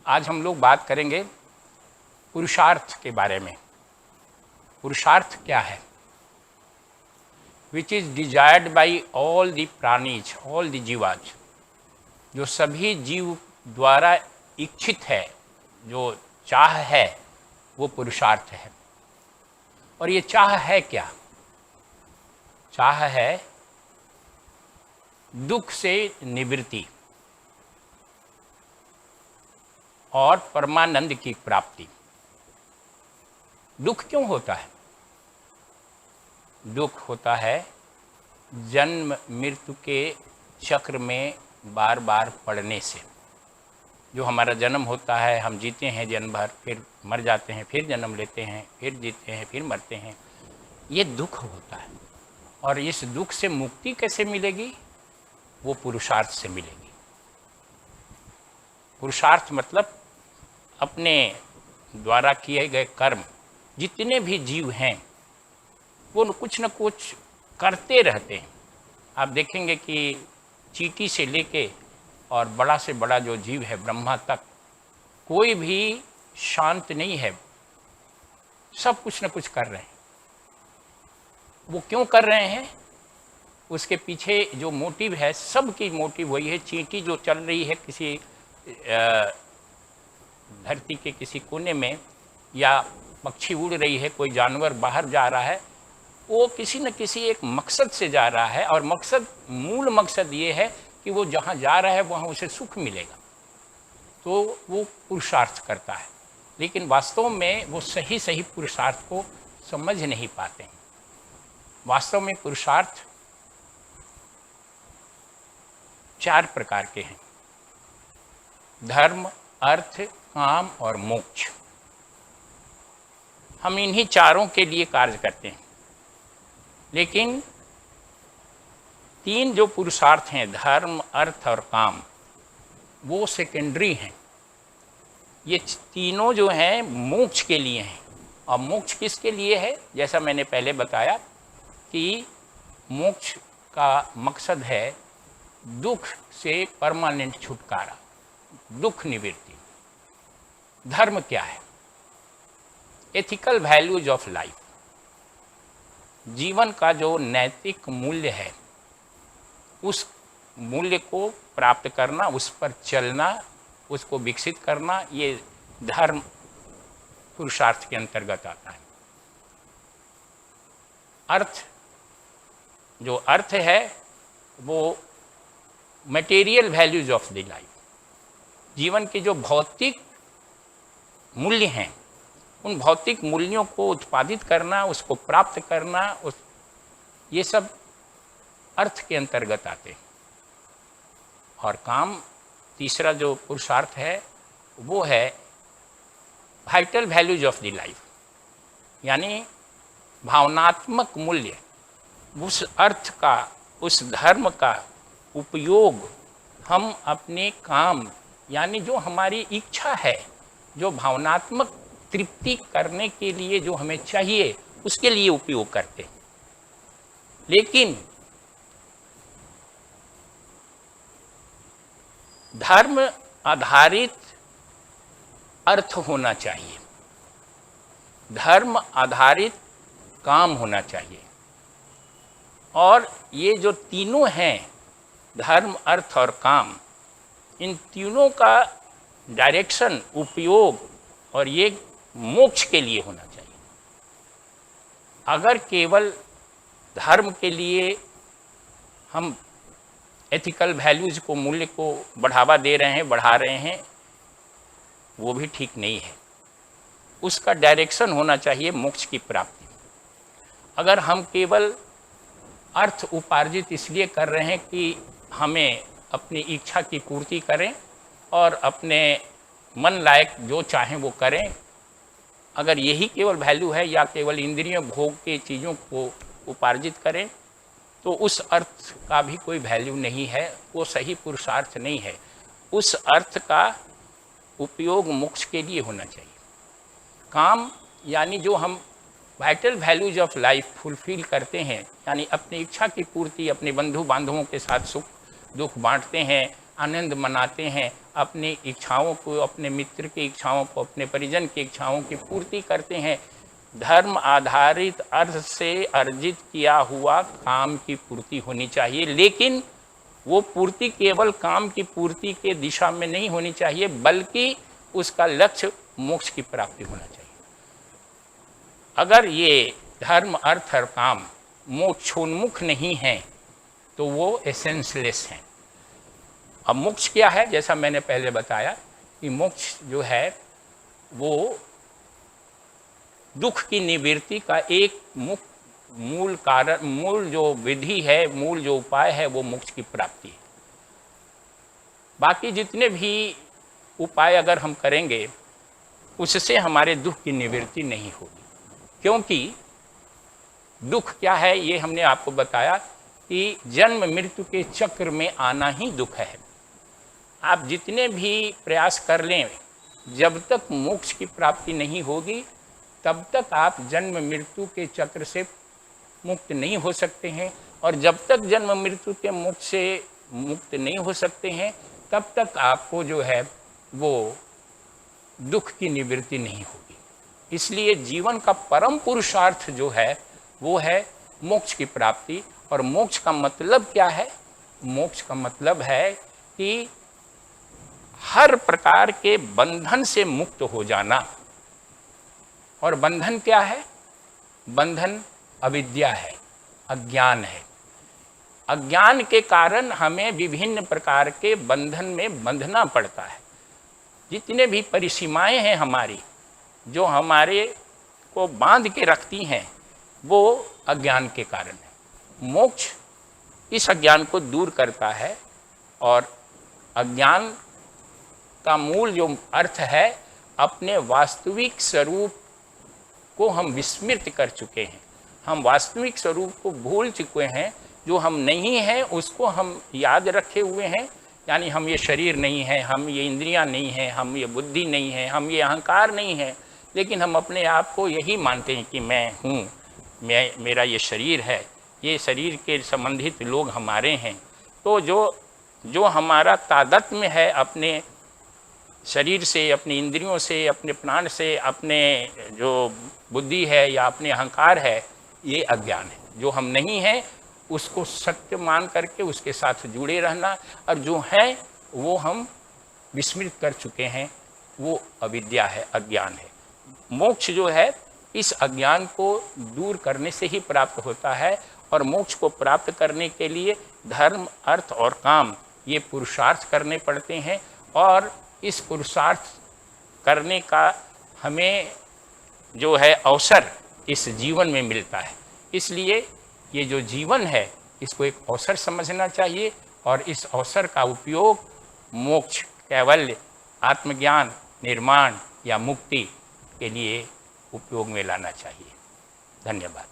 आज हम लोग बात करेंगे पुरुषार्थ के बारे में। पुरुषार्थ क्या है? Which is desired by all the प्राणीज, ऑल द जीवाज, जो सभी जीव द्वारा इच्छित है, जो चाह है, वो पुरुषार्थ है। और ये चाह है क्या? चाह है दुख से निवृत्ति और परमानंद की प्राप्ति। दुख क्यों होता है? दुख होता है जन्म मृत्यु के चक्र में बार बार पड़ने से। जो हमारा जन्म होता है, हम जीते हैं जन्म भर, फिर मर जाते हैं, फिर जन्म लेते हैं, फिर जीते हैं, फिर मरते हैं, ये दुख होता है। और इस दुख से मुक्ति कैसे मिलेगी? वो पुरुषार्थ से मिलेगी। पुरुषार्थ मतलब अपने द्वारा किए गए कर्म। जितने भी जीव हैं वो कुछ न कुछ करते रहते हैं। आप देखेंगे कि चींटी से लेके और बड़ा से बड़ा जो जीव है ब्रह्मा तक, कोई भी शांत नहीं है, सब कुछ न कुछ कर रहे हैं। वो क्यों कर रहे हैं? उसके पीछे जो मोटिव है, सबकी मोटिव वही है। चींटी जो चल रही है किसी धरती के किसी कोने में, या पक्षी उड़ रही है, कोई जानवर बाहर जा रहा है, वो किसी न किसी एक मकसद से जा रहा है। और मकसद, मूल मकसद ये है कि वो जहाँ जा रहा है वहाँ उसे सुख मिलेगा, तो वो पुरुषार्थ करता है। लेकिन वास्तव में वो सही सही पुरुषार्थ को समझ नहीं पाते हैं। वास्तव में पुरुषार्थ 4 प्रकार के हैं: धर्म, अर्थ, काम और मोक्ष। हम इन्हीं चारों के लिए कार्य करते हैं। लेकिन 3 जो पुरुषार्थ हैं, धर्म, अर्थ और काम, वो सेकेंडरी हैं। ये तीनों जो हैं मोक्ष के लिए हैं। और मोक्ष किसके लिए है? जैसा मैंने पहले बताया कि मोक्ष का मकसद है दुख से परमानेंट छुटकारा, दुख निवृत्ति। धर्म क्या है? एथिकल वैल्यूज ऑफ लाइफ, जीवन का जो नैतिक मूल्य है, उस मूल्य को प्राप्त करना, उस पर चलना, उसको विकसित करना, ये धर्म पुरुषार्थ के अंतर्गत आता है। अर्थ, जो अर्थ है वो material values of the life, जीवन के जो भौतिक मूल्य हैं, उन भौतिक मूल्यों को उत्पादित करना, उसको प्राप्त करना, ये सब अर्थ के अंतर्गत आते हैं। और काम, तीसरा जो पुरुषार्थ है, वो है vital values of the life, यानी भावनात्मक मूल्य। उस अर्थ का, उस धर्म का उपयोग हम अपने काम, यानी जो हमारी इच्छा है, जो भावनात्मक तृप्ति करने के लिए जो हमें चाहिए, उसके लिए उपयोग करते हैं। लेकिन धर्म आधारित अर्थ होना चाहिए, धर्म आधारित काम होना चाहिए। और ये जो तीनों हैं, धर्म, अर्थ और काम, इन तीनों का डायरेक्शन, उपयोग और ये मोक्ष के लिए होना चाहिए। अगर केवल धर्म के लिए हम एथिकल वैल्यूज को, मूल्य को बढ़ावा दे रहे हैं, बढ़ा रहे हैं, वो भी ठीक नहीं है। उसका डायरेक्शन होना चाहिए मोक्ष की प्राप्ति। अगर हम केवल अर्थ उपार्जित इसलिए कर रहे हैं कि हमें अपनी इच्छा की पूर्ति करें और अपने मन लायक जो चाहें वो करें, अगर यही केवल वैल्यू है, या केवल इंद्रिय भोग की चीज़ों को उपार्जित करें, तो उस अर्थ का भी कोई वैल्यू नहीं है, वो सही पुरुषार्थ नहीं है। उस अर्थ का उपयोग मोक्ष के लिए होना चाहिए। काम, यानी जो हम vital values of life fulfil करते हैं, यानी अपनी इच्छा की पूर्ति, अपने बंधु बांधवों के साथ सुख दुख बांटते हैं, आनंद मनाते हैं, अपनी इच्छाओं को, अपने मित्र की इच्छाओं को, अपने परिजन की इच्छाओं की पूर्ति करते हैं। धर्म आधारित अर्थ से अर्जित किया हुआ काम की पूर्ति होनी चाहिए, लेकिन वो पूर्ति केवल काम की पूर्ति के दिशा में नहीं होनी चाहिए, बल्कि उसका लक्ष्य मोक्ष की प्राप्ति होना चाहिए। अगर ये धर्म अर्थ और काम मोक्षोन्मुख नहीं है तो वो एसेंसलेस हैं। अब मोक्ष क्या है? जैसा मैंने पहले बताया कि मोक्ष जो है वो दुख की निवृत्ति का एक मूल कारण, मूल जो विधि है, मूल जो उपाय है, वो मोक्ष की प्राप्ति है। बाकी जितने भी उपाय अगर हम करेंगे उससे हमारे दुख की निवृत्ति नहीं होगी, क्योंकि दुख क्या है ये हमने आपको बताया कि जन्म मृत्यु के चक्र में आना ही दुख है। आप जितने भी प्रयास कर लें, जब तक मोक्ष की प्राप्ति नहीं होगी तब तक आप जन्म मृत्यु के चक्र से मुक्त नहीं हो सकते हैं, और जब तक जन्म मृत्यु के मोक्ष से मुक्त नहीं हो सकते हैं तब तक आपको जो है वो दुख की निवृत्ति नहीं होगी। इसलिए जीवन का परम पुरुषार्थ जो है वो है मोक्ष की प्राप्ति। और मोक्ष का मतलब क्या है? मोक्ष का मतलब है कि हर प्रकार के बंधन से मुक्त हो जाना। और बंधन क्या है? बंधन अविद्या है, अज्ञान है। अज्ञान के कारण हमें विभिन्न प्रकार के बंधन में बंधना पड़ता है। जितने भी परिसीमाएं हैं हमारी, जो हमारे को बांध के रखती हैं, वो अज्ञान के कारण है। मोक्ष इस अज्ञान को दूर करता है, और अज्ञान का मूल जो अर्थ है, अपने वास्तविक स्वरूप को हम विस्मृत कर चुके हैं। हम वास्तविक स्वरूप को भूल चुके हैं। जो हम नहीं हैं उसको हम याद रखे हुए हैं, यानी हम ये शरीर नहीं है, हम ये इंद्रियां नहीं हैं, हम ये बुद्धि नहीं है, हम ये अहंकार नहीं है, लेकिन हम अपने आप को यही मानते हैं कि मैं हूँ, मेरा ये शरीर है, ये शरीर के संबंधित लोग हमारे हैं। तो जो हमारा तादात्म्य है अपने शरीर से, अपनी इंद्रियों से, अपने प्राण से, अपने जो बुद्धि है या अपने अहंकार है, ये अज्ञान है। जो हम नहीं हैं उसको सत्य मान करके उसके साथ जुड़े रहना, और जो है वो हम विस्मृत कर चुके हैं, वो अविद्या है, अज्ञान है। मोक्ष जो है इस अज्ञान को दूर करने से ही प्राप्त होता है, और मोक्ष को प्राप्त करने के लिए धर्म, अर्थ और काम ये पुरुषार्थ करने पड़ते हैं, और इस पुरुषार्थ करने का हमें जो है अवसर इस जीवन में मिलता है। इसलिए ये जो जीवन है इसको एक अवसर समझना चाहिए, और इस अवसर का उपयोग मोक्ष, कैवल्य, आत्मज्ञान, निर्माण या मुक्ति के लिए उपयोग में लाना चाहिए। धन्यवाद।